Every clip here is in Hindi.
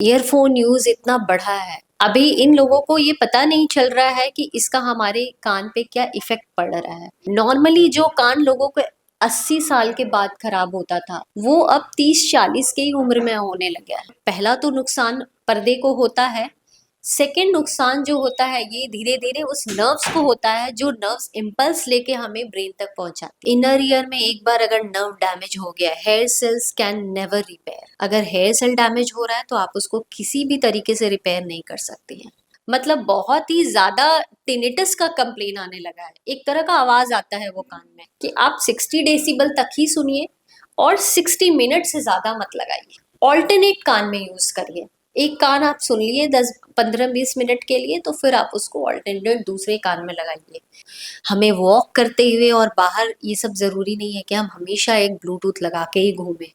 ईयरफोन यूज इतना बढ़ा है, अभी इन लोगों को ये पता नहीं चल रहा है कि इसका हमारे कान पे क्या इफेक्ट पड़ रहा है। नॉर्मली जो कान लोगों को 80 साल के बाद खराब होता था, वो अब 30-40 की ही उम्र में होने लगा है। पहला तो नुकसान पर्दे को होता है। सेकंड नुकसान जो होता है, ये धीरे धीरे उस नर्व्स को होता है जो नर्व्स इम्पल्स लेके हमें ब्रेन तक पहुंचाते हैं। इनर ईयर में एक बार अगर नर्व डैमेज हो गया, hair cells can never repair. अगर हेयर सेल डैमेज हो रहा है तो आप उसको किसी भी तरीके से रिपेयर नहीं कर सकते हैं। मतलब बहुत ही ज्यादा टिनिटस का कंप्लेन आने लगा है। एक तरह का आवाज आता है वो कान में कि आप 60 डेसिबल तक ही सुनिए और 60 मिनट से ज्यादा मत लगाइए। ऑल्टरनेट कान में यूज करिए। एक कान आप सुन लिए 10-15-20 मिनट के लिए, तो फिर आप उसको ऑल्टरनेट दूसरे कान में लगाइए। हमें वॉक करते हुए और बाहर ये सब जरूरी नहीं है कि हम हमेशा एक ब्लूटूथ लगा के ही घूमें।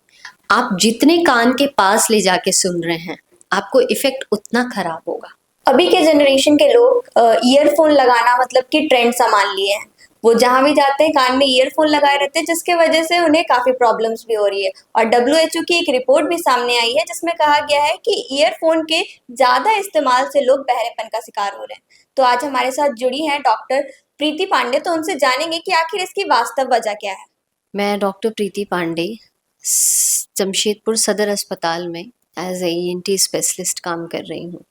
आप जितने कान के पास ले जाके सुन रहे हैं, आपको इफेक्ट उतना खराब होगा। अभी के जनरेशन के लोग ईयरफोन लगाना मतलब कि ट्रेंड सा मान लिए हैं। वो जहां भी जाते हैं कान में ईयरफोन लगाए रहते हैं, जिसके वजह से उन्हें काफी प्रॉब्लम्स भी हो रही है। और डब्ल्यूएचओ की एक रिपोर्ट भी सामने आई है जिसमें कहा गया है कि ईयरफोन के ज्यादा इस्तेमाल से लोग बहरेपन का शिकार हो रहे हैं। तो आज हमारे साथ जुड़ी हैं डॉक्टर प्रीति पांडे, तो उनसे जानेंगे कि आखिर इसकी वास्तव वजह क्या है। मैं डॉक्टर प्रीति पांडे जमशेदपुर सदर अस्पताल में एज ए ईएनटी स्पेशलिस्ट काम कर रही हूँ।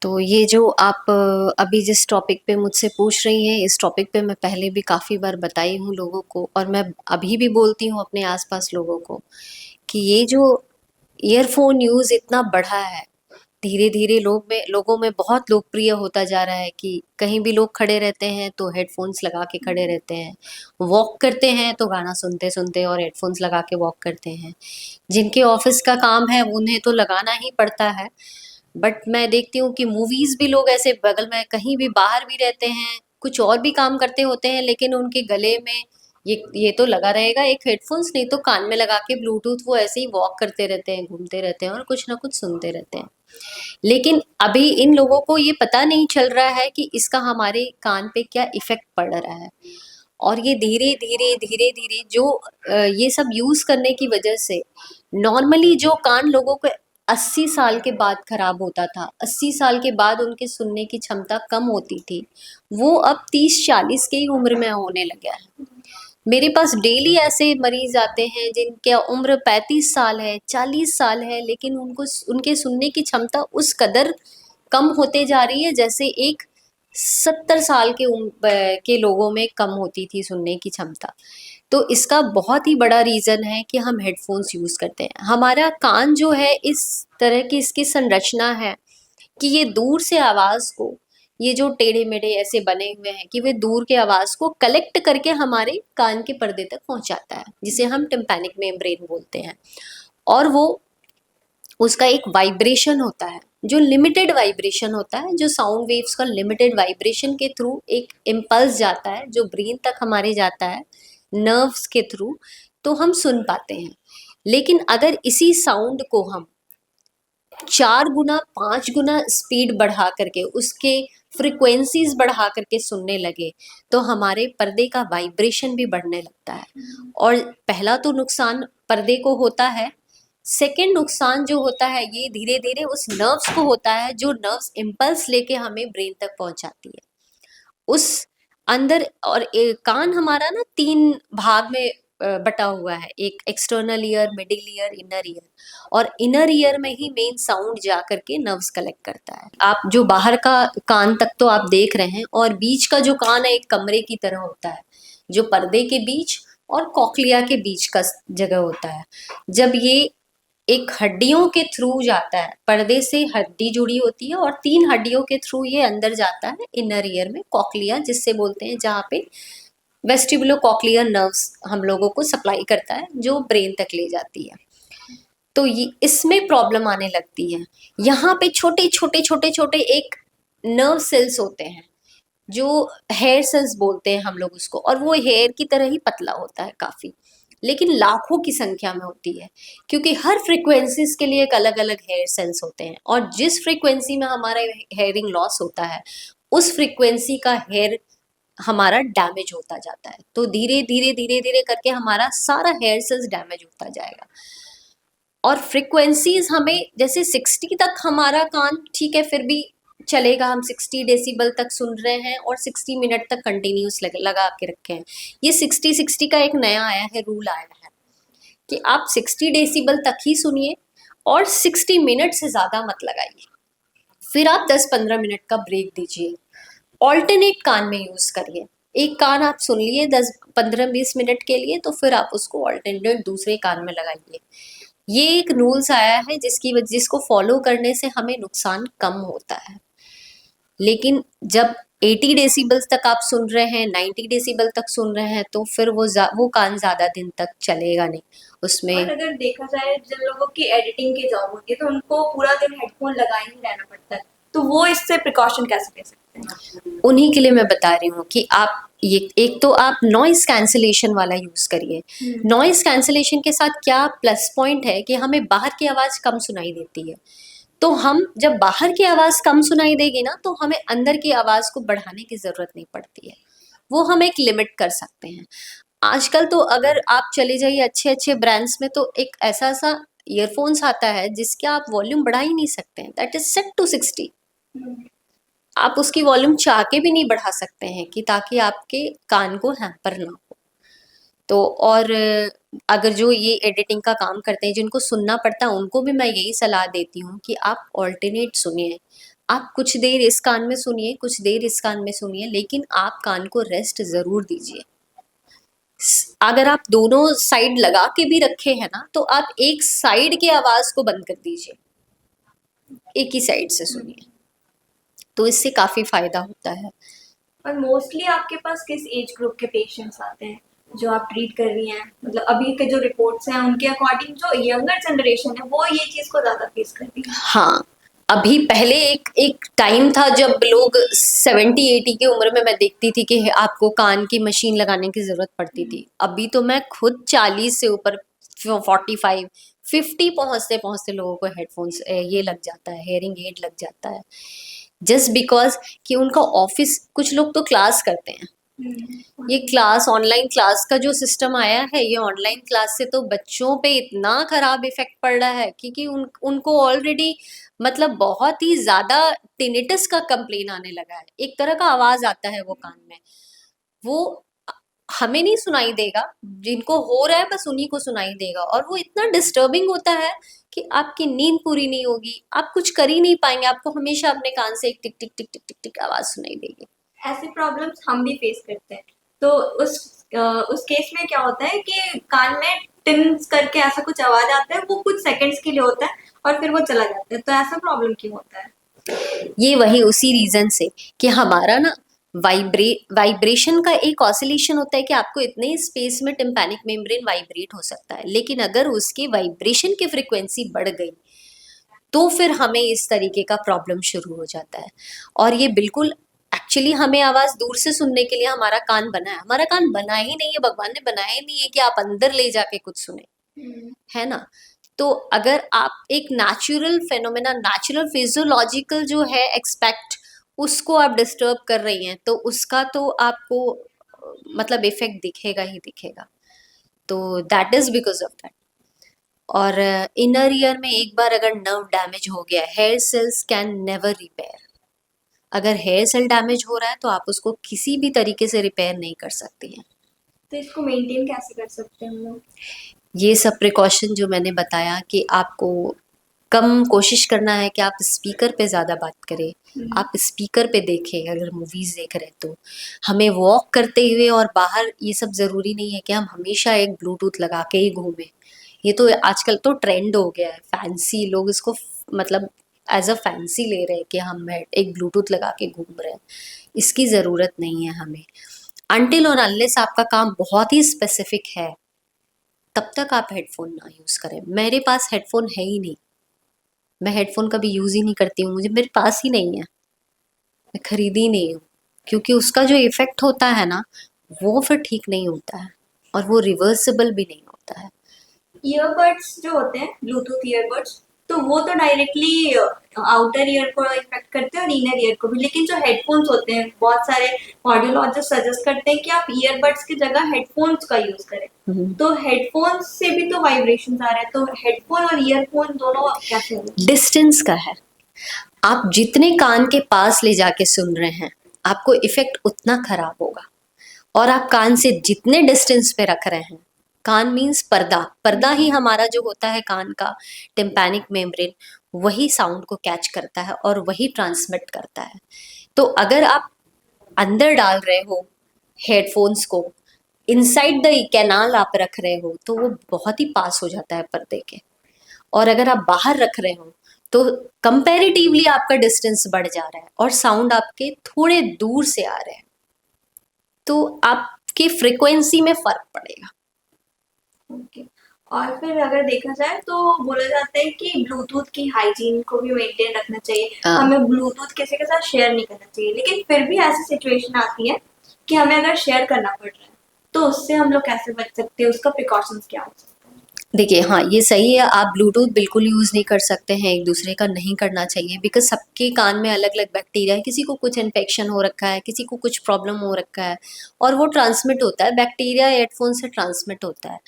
तो ये जो आप अभी जिस टॉपिक पे मुझसे पूछ रही हैं, इस टॉपिक पे मैं पहले भी काफ़ी बार बताई हूँ लोगों को, और मैं अभी भी बोलती हूँ अपने आसपास लोगों को कि ये जो ईयरफोन यूज़ इतना बढ़ा है, धीरे धीरे लोगों में बहुत लोकप्रिय होता जा रहा है कि कहीं भी लोग खड़े रहते हैं तो हेडफोन्स लगा के खड़े रहते हैं, वॉक करते हैं तो गाना सुनते सुनते और हेडफोन्स लगा के वॉक करते हैं। जिनके ऑफिस का काम है उन्हें तो लगाना ही पड़ता है, बट मैं देखती हूँ कि मूवीज भी लोग ऐसे बगल में कहीं भी बाहर भी रहते हैं, कुछ और भी काम करते होते हैं, लेकिन उनके गले में ये तो लगा रहेगा, एक हेडफोन्स नहीं तो कान में लगा के ब्लूटूथ वो ऐसे ही वॉक करते रहते हैं, घूमते रहते हैं और कुछ ना कुछ सुनते रहते हैं। लेकिन अभी इन लोगों को ये पता नहीं चल रहा है कि इसका हमारे कान पे क्या इफेक्ट पड़ रहा है। और ये धीरे धीरे धीरे धीरे जो ये सब यूज करने की वजह से नॉर्मली जो कान लोगों को 80 साल के बाद खराब होता था, 80 साल के बाद उनके सुनने की क्षमता कम होती थी, वो अब 30-40 की उम्र में होने लगा है। मेरे पास डेली ऐसे मरीज आते हैं जिनकी उम्र 35 साल है, 40 साल है, लेकिन उनको उनके सुनने की क्षमता उस कदर कम होते जा रही है जैसे एक 70 साल के उम्र के लोगों में कम होती थी सुनने की क्षमता। तो इसका बहुत ही बड़ा रीज़न है कि हम हेडफोन्स यूज़ करते हैं। हमारा कान जो है इस तरह की इसकी संरचना है कि ये दूर से आवाज़ को, ये जो टेढ़े-मेढ़े ऐसे बने हुए हैं कि वे दूर के आवाज़ को कलेक्ट करके हमारे कान के पर्दे तक पहुँचाता है, जिसे हम टिम्पैनिक मेम्ब्रेन बोलते हैं। और वो उसका एक वाइब्रेशन होता है, जो लिमिटेड वाइब्रेशन होता है, जो साउंड वेव्स का लिमिटेड वाइब्रेशन के थ्रू एक इम्पल्स जाता है जो ब्रेन तक हमारे जाता है नर्व्स के थ्रू, तो हम सुन पाते हैं। लेकिन अगर इसी साउंड को हम 4 गुना 5 गुना स्पीड बढ़ा करके उसके फ्रिक्वेंसीज बढ़ा करके सुनने लगे तो हमारे पर्दे का वाइब्रेशन भी बढ़ने लगता है। और पहला तो नुकसान पर्दे को होता है। सेकंड नुकसान जो होता है, ये धीरे धीरे उस नर्व्स को होता है जो नर्व्स इम्पल्स लेके हमें ब्रेन तक पहुंचाती है उस अंदर। और कान हमारा ना 3 भाग में बटा हुआ है, एक external ear, middle ear, inner ear. और इनर ईयर में ही मेन साउंड जा करके नर्व्स कलेक्ट करता है। आप जो बाहर का कान तक तो आप देख रहे हैं, और बीच का जो कान है एक कमरे की तरह होता है, जो पर्दे के बीच और कॉक्लिया के बीच का जगह होता है। जब ये एक हड्डियों के थ्रू जाता है, पर्दे से हड्डी जुड़ी होती है और 3 हड्डियों के थ्रू ये अंदर जाता है इनर ईयर में, कॉक्लिया जिससे बोलते हैं, जहाँ पे वेस्टिबुलो कॉक्लियर नर्व्स हम लोगों को सप्लाई करता है जो ब्रेन तक ले जाती है। तो ये इसमें प्रॉब्लम आने लगती है। यहाँ पे छोटे छोटे छोटे छोटे एक नर्व सेल्स होते हैं जो हेयर सेल्स बोलते हैं हम लोग उसको, और वो हेयर की तरह ही पतला होता है काफी, लेकिन लाखों की संख्या में होती है, क्योंकि हर फ्रीक्वेंसीज के लिए एक अलग अलग हेयर सेल्स होते हैं। और जिस फ्रीक्वेंसी में हमारा हेयरिंग लॉस होता है, उस फ्रीक्वेंसी का हेयर हमारा डैमेज होता जाता है। तो धीरे धीरे धीरे धीरे करके हमारा सारा हेयर सेल्स डैमेज होता जाएगा। और फ्रिक्वेंसीज हमें जैसे 60 तक हमारा कान ठीक है, फिर भी चलेगा, हम 60 डेसिबल तक सुन रहे हैं और 60 मिनट तक कंटिन्यूस लगा के रखे हैं। ये 60-60 का एक नया आया है, रूल आया है कि आप 60 डेसिबल तक ही सुनिए और 60 मिनट से ज़्यादा मत लगाइए। फिर आप 10-15 मिनट का ब्रेक दीजिए, ऑल्टरनेट कान में यूज़ करिए। एक कान आप सुन लिए 10-15-20 मिनट के लिए, तो फिर आप उसको ऑल्टरनेट दूसरे कान में लगाइए। ये एक रूल्स आया है जिसको फॉलो करने से हमें नुकसान कम होता है। लेकिन जब 80 डेसिबल्स तक आप सुन रहे हैं, 90 डेसिबल तक सुन रहे हैं, तो फिर वो कान ज़्यादा दिन तक चलेगा नहीं उसमें। और अगर देखा जाए जिन लोगों की एडिटिंग की जॉब होती है तो उनको पूरा दिन हेडफोन लगाए ही रहना पड़ता है, तो वो इससे प्रिकॉशन कैसे ले सकते हैं? उन्हीं के लिए मैं बता रही हूँ कि आप ये एक तो आप नॉइस कैंसिलेशन वाला यूज़ करिए। नॉइस कैंसिलेशन के साथ क्या प्लस पॉइंट है कि हमें बाहर की आवाज़ कम सुनाई देती है। तो हम जब बाहर की आवाज़ कम सुनाई देगी ना, तो हमें अंदर की आवाज़ को बढ़ाने की ज़रूरत नहीं पड़ती है, वो हम एक लिमिट कर सकते हैं। आजकल तो अगर आप चले जाइए अच्छे अच्छे ब्रांड्स में, तो एक ऐसा सा ईयरफोन्स आता है जिसके आप वॉल्यूम बढ़ा ही नहीं सकते हैं, दैट इज सेट टू 60। आप उसकी वॉल्यूम चाह के भी नहीं बढ़ा सकते हैं कि ताकि आपके कान को हैम्पर ना हो। तो और अगर जो ये एडिटिंग का काम करते हैं, जिनको सुनना पड़ता है, उनको भी मैं यही सलाह देती हूँ कि आप ऑल्टरनेट सुनिए। आप कुछ देर इस कान में सुनिए, कुछ देर इस कान में सुनिए, लेकिन आप कान को रेस्ट ज़रूर दीजिए। अगर आप दोनों साइड लगा के भी रखे हैं ना, तो आप एक साइड की आवाज़ को बंद कर दीजिए, एक ही साइड से सुनिए, तो इससे काफ़ी फ़ायदा होता है। और मोस्टली आपके पास किस एज ग्रुप के पेशेंट्स आते हैं जो आप ट्रीट कर रही हैं? मतलब अभी के जो रिपोर्ट्स हैं उनके अकॉर्डिंग जो यंगर जनरेशन है वो ये चीज़ को ज़्यादा फेस करती है। हाँ, अभी पहले एक टाइम था जब लोग 70-80 की उम्र में मैं देखती थी कि आपको कान की मशीन लगाने की ज़रूरत पड़ती थी। अभी तो मैं खुद 40 से ऊपर 45, 50 पहुँचते-पहुँचते लोगों को हेडफ़ोन्स ये लग जाता है, हेयरिंग एड लग जाता है। जस्ट बिकॉज़ कि उनका ऑफ़िस, कुछ लोग तो क्लास करते हैं। ये क्लास, ऑनलाइन क्लास का जो सिस्टम आया है, ये ऑनलाइन क्लास से तो बच्चों पे इतना खराब इफेक्ट पड़ रहा है, क्योंकि उनको ऑलरेडी मतलब बहुत ही ज़्यादा टिनिटस का कंप्लेन आने लगा है। एक तरह का आवाज़ आता है वो कान में, वो हमें नहीं सुनाई देगा, जिनको हो रहा है बस उन्हीं को सुनाई देगा, और वो इतना डिस्टर्बिंग होता है कि आपकी नींद पूरी नहीं होगी, आप कुछ कर ही नहीं पाएंगे, आपको हमेशा अपने कान से एक टिक टिक टिक टिक टिक टिक आवाज़ सुनाई देगी। ऐसी प्रॉब्लम्स हम भी फेस करते हैं, तो उस केस में क्या होता है कि कान में टिन्स करके ऐसा कुछ आवाज आता है, वो कुछ सेकंड्स के लिए होता है और फिर वो चला जाता है, तो ऐसा प्रॉब्लम क्यों होता है? ये वही उसी रीजन से कि हमारा ना वाइब्रेशन का एक ऑसिलेशन होता है कि आपको इतने स्पेस में टिम्पैनिक मेम्ब्रेन वाइब्रेट हो सकता है, लेकिन अगर उसकी वाइब्रेशन की फ्रिक्वेंसी बढ़ गई तो फिर हमें इस तरीके का प्रॉब्लम शुरू हो जाता है। और ये बिल्कुल एक्चुअली हमें आवाज़ दूर से सुनने के लिए हमारा कान बना है, हमारा कान बना ही नहीं है, भगवान ने बनाया ही नहीं है कि आप अंदर ले जाके कुछ सुने, है ना। तो अगर आप एक नेचुरल फेनोमेना, नेचुरल फिजियोलॉजिकल जो है एक्सपेक्ट, उसको आप डिस्टर्ब कर रही हैं, तो उसका तो आपको मतलब इफेक्ट दिखेगा ही दिखेगा। तो that is because of that. और इनर ईयर में एक बार अगर नर्व डैमेज हो गया, hair cells can never repair. अगर हेयर सेल डैमेज हो रहा है तो आप उसको किसी भी तरीके से रिपेयर नहीं कर सकती हैं। तो इसको मेंटेन कैसे कर सकते हैं हम लोग? ये सब प्रिकॉशन जो मैंने बताया कि आपको कम कोशिश करना है कि आप स्पीकर पे ज़्यादा बात करें, आप स्पीकर पे देखें अगर मूवीज़ देख रहे हैं तो। हमें वॉक करते हुए और बाहर ये सब ज़रूरी नहीं है कि हम हमेशा एक ब्लूटूथ लगा के ही घूमें। ये तो आजकल तो ट्रेंड हो गया है, फैंसी लोग इसको मतलब एज अ फैंसी ले रहे हैं कि हम एक ब्लूटूथ लगा के घूम रहे हैं। इसकी ज़रूरत नहीं है हमें। अनटिल और अनलेस आपका काम बहुत ही स्पेसिफिक है, तब तक आप हेडफोन ना यूज़ करें। मेरे पास हेडफोन है ही नहीं, मैं हेडफोन कभी यूज़ ही नहीं करती हूँ, मुझे मेरे पास ही नहीं है, मैं खरीदी ही नहीं हूँ, क्योंकि उसका जो इफ़ेक्ट होता है ना, वो फिर ठीक नहीं होता है और वो रिवर्सिबल भी नहीं होता है। ईयरबड्स जो होते हैं, ब्लूटूथ ईयरबड्स, तो वो तो डायरेक्टली आउटर ईयर को इफेक्ट करते हैं और इनर ईयर को भी। लेकिन जो हेडफोन्स होते हैं, बहुत सारे ऑडियोलॉजिस्ट सजेस्ट करते हैं कि आप ईयरबड्स की जगह हेडफोन्स का यूज करें। तो हेडफोन्स से भी तो वाइब्रेशंस आ रहे हैं, तो हेडफोन और ईयरफोन दोनों कैसे होंगे? डिस्टेंस का है। आप जितने कान के पास ले जाके सुन रहे हैं आपको इफेक्ट उतना खराब होगा, और आप कान से जितने डिस्टेंस पे रख रहे हैं, कान मीन्स पर्दा, पर्दा ही हमारा जो होता है कान का टिम्पैनिक मेम्ब्रेन, वही साउंड को कैच करता है और वही ट्रांसमिट करता है। तो अगर आप अंदर डाल रहे हो हेडफोन्स को, इनसाइड द कैनाल आप रख रहे हो, तो वो बहुत ही पास हो जाता है पर्दे के। और अगर आप बाहर रख रहे हो तो कंपैरेटिवली आपका डिस्टेंस बढ़ जा रहा है और साउंड आपके थोड़े दूर से आ रहे हैं, तो आपकी फ्रीक्वेंसी में फर्क पड़ेगा। ओके। और फिर अगर देखा जाए तो बोला जाता है कि ब्लूटूथ की हाइजीन को भी मेंटेन रखना चाहिए, हमें ब्लूटूथ किसी के साथ शेयर नहीं करना चाहिए। लेकिन फिर भी ऐसी सिचुएशन आती है कि हमें अगर शेयर करना पड़ रहा है, तो उससे हम लोग कैसे बच सकते हैं, उसका प्रिकॉशंस क्या हो सकता है? देखिए, हाँ, ये सही है, आप ब्लूटूथ बिल्कुल यूज़ नहीं कर सकते हैं, एक दूसरे का नहीं करना चाहिए, बिकॉज सबके कान में अलग अलग बैक्टीरिया है, किसी को कुछ इन्फेक्शन हो रखा है, किसी को कुछ प्रॉब्लम हो रखा है, और वो ट्रांसमिट होता है, बैक्टीरिया हेडफोन से ट्रांसमिट होता है।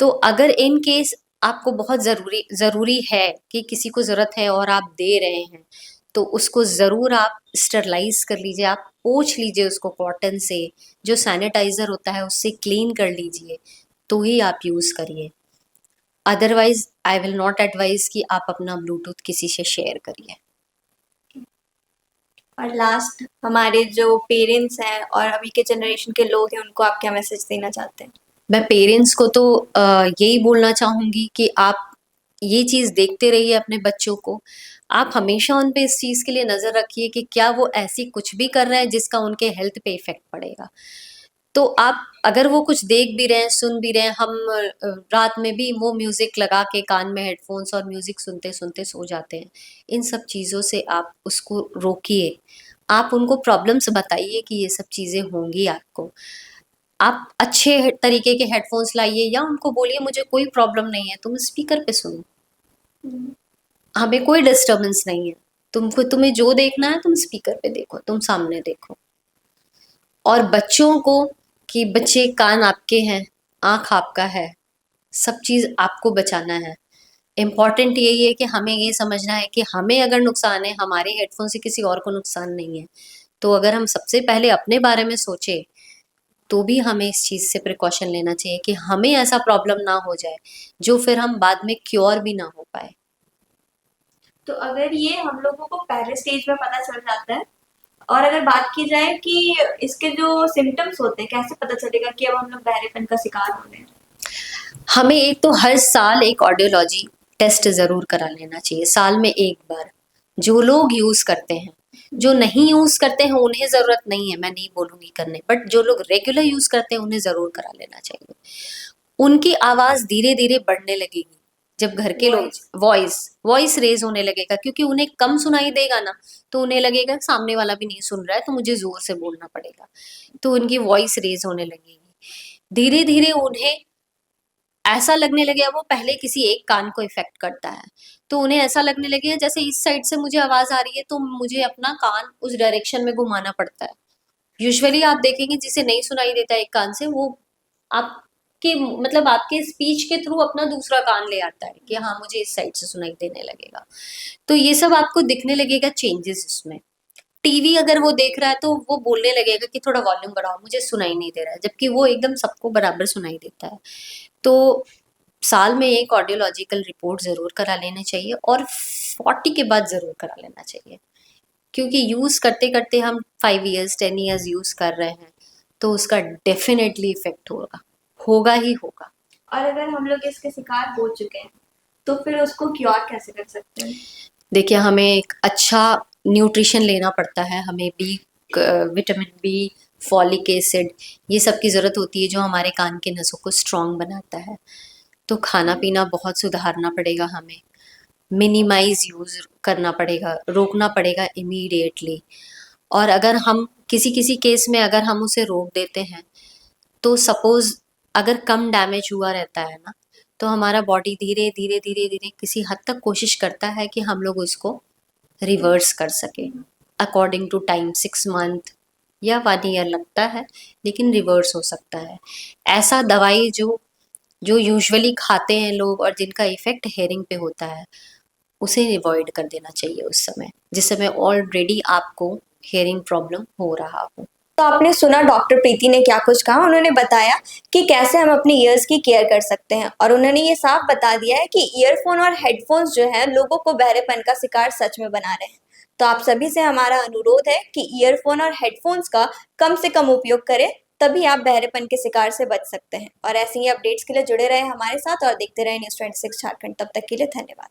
तो अगर इन केस आपको बहुत ज़रूरी है कि किसी को ज़रूरत है और आप दे रहे हैं, तो उसको ज़रूर आप स्टरलाइज कर लीजिए, आप पोंछ लीजिए उसको कॉटन से, जो सैनिटाइज़र होता है उससे क्लीन कर लीजिए, तो ही आप यूज़ करिए। Otherwise I will not advise कि आप अपना ब्लूटूथ किसी से शेयर करिए। और लास्ट, हमारे जो पेरेंट्स हैं और अभी के जनरेशन के लोग हैं, उनको आप क्या मैसेज देना चाहते हैं? मैं पेरेंट्स को तो यही बोलना चाहूँगी कि आप ये चीज़ देखते रहिए अपने बच्चों को, आप हमेशा उन पे इस चीज़ के लिए नज़र रखिए कि क्या वो ऐसी कुछ भी कर रहे हैं जिसका उनके हेल्थ पे इफ़ेक्ट पड़ेगा। तो आप अगर वो कुछ देख भी रहे हैं, सुन भी रहे हैं, हम रात में भी वो म्यूज़िक लगा के कान में हेडफ़ोन्स और म्यूज़िक सुनते-सुनते सो जाते हैं। इन सब चीज़ों से आप उसको रोकिए। आप उनको प्रॉब्लम्स बताइए कि ये सब चीज़ें होंगी आपको। आप अच्छे तरीके के हेडफ़ोन्स लाइए या उनको बोलिए मुझे कोई प्रॉब्लम नहीं है, तुम स्पीकर पे सुनो। हमें कोई डिस्टर्बेंस नहीं है। तुम्हें जो देखना है तुम स्पीकर पे देखो, तुम सामने देखो। और बच्चों को कि बच्चे कान आपके हैं, आँख आपका है, सब चीज़ आपको बचाना है। इम्पॉर्टेंट यही है कि हमें ये समझना है कि हमें अगर नुकसान है, हमारे हेडफ़ोन से किसी और को नुकसान नहीं है। तो अगर हम सबसे पहले अपने बारे में सोचें, तो भी हमें इस चीज़ से प्रिकॉशन लेना चाहिए कि हमें ऐसा प्रॉब्लम ना हो जाए, जो फिर हम बाद में क्योर भी ना हो पाए। तो अगर ये हम लोगों को पहले स्टेज में पता चल जाता है, और अगर बात की जाए कि इसके जो सिम्टम्स होते हैं, कैसे पता चलेगा कि अब हम लोग बहरेपन का शिकार हो रहे हैं? हमें एक तो हर साल एक ऑडियोलॉजी टेस्ट ज़रूर करा लेना चाहिए, साल में एक बार। जो लोग यूज़ करते हैं, जो नहीं यूज़ करते हैं उन्हें ज़रूरत नहीं है, मैं नहीं बोलूँगी करने, बट जो लोग रेगुलर यूज़ करते हैं उन्हें ज़रूर करा लेना चाहिए। उनकी आवाज़ धीरे-धीरे बढ़ने लगेगी, जब घर के लोग वॉइस रेज़ होने लगेगा, क्योंकि उन्हें कम सुनाई देगा ना, तो उन्हें लगेगा सामने वाला भी नहीं सुन रहा है, तो मुझे ज़ोर से बोलना पड़ेगा। तो उनकी वॉइस रेज़ होने लगेगी। धीरे-धीरे उन्हें ऐसा लगने लगेगा, वो पहले किसी एक कान को इफ़ेक्ट करता है, तो उन्हें ऐसा लगने लगेगा जैसे इस साइड से मुझे आवाज़ आ रही है, तो मुझे अपना कान उस डायरेक्शन में घुमाना पड़ता है। यूजुअली आप देखेंगे जिसे नहीं सुनाई देता एक कान से, वो आपके मतलब आपके स्पीच के थ्रू अपना दूसरा कान ले आता है कि हाँ, मुझे इस साइड से सुनाई देने लगेगा। तो ये सब आपको दिखने लगेगा चेंजेस इसमें। टीवी अगर वो देख रहा है तो वो बोलने लगेगा कि थोड़ा वॉल्यूम बढ़ाओ, मुझे सुनाई नहीं दे रहा है, जबकि वो एकदम सबको बराबर सुनाई देता है। तो साल में एक ऑडियोलॉजिकल रिपोर्ट ज़रूर करा लेनी चाहिए, और 40 के बाद ज़रूर करा लेना चाहिए, क्योंकि यूज़ करते-करते हम 5 इयर्स, 10 इयर्स यूज़ कर रहे हैं, तो उसका डेफ़िनेटली इफ़ेक्ट होगा ही होगा। और अगर हम लोग इसके शिकार हो चुके हैं, तो फिर उसको क्योर कैसे कर सकते हैं? देखिए, हमें एक अच्छा न्यूट्रिशन लेना पड़ता है, हमें विटामिन बी, फॉलिक एसिड, ये सब की ज़रूरत होती है जो हमारे कान के नसों को स्ट्रॉन्ग बनाता है। तो खाना-पीना बहुत सुधारना पड़ेगा हमें, मिनिमाइज़ यूज़ करना पड़ेगा, रोकना पड़ेगा इमीडिएटली। और अगर हम किसी-किसी केस में अगर हम उसे रोक देते हैं, तो सपोज़ अगर कम डैमेज हुआ रहता है ना, तो हमारा बॉडी धीरे धीरे धीरे धीरे किसी हद तक कोशिश करता है कि हम लोग उसको रिवर्स कर सके अकॉर्डिंग टू टाइम। 6 मंथ या 1 ईयर लगता है, लेकिन रिवर्स हो सकता है। ऐसा दवाई जो जो यूजुअली खाते हैं लोग और जिनका इफेक्ट हेयरिंग पे होता है, उसे अवॉइड कर देना चाहिए उस समय, जिस समय ऑलरेडी आपको हेयरिंग प्रॉब्लम हो रहा हो। तो आपने सुना डॉक्टर प्रीति ने क्या कुछ कहा। उन्होंने बताया कि कैसे हम अपने ईयर्स की केयर कर सकते हैं, और उन्होंने ये साफ बता दिया है कि ईयरफोन और हेडफोन्स जो है लोगों को बहरेपन का शिकार सच में बना रहे हैं। तो आप सभी से हमारा अनुरोध है कि ईयरफोन और हेडफोन्स का कम से कम उपयोग करें, तभी आप बहरेपन के शिकार से बच सकते हैं। और ऐसे ही अपडेट्स के लिए जुड़े रहे हमारे साथ और देखते रहे न्यूज़ 26 झारखंड। तब तक के लिए धन्यवाद।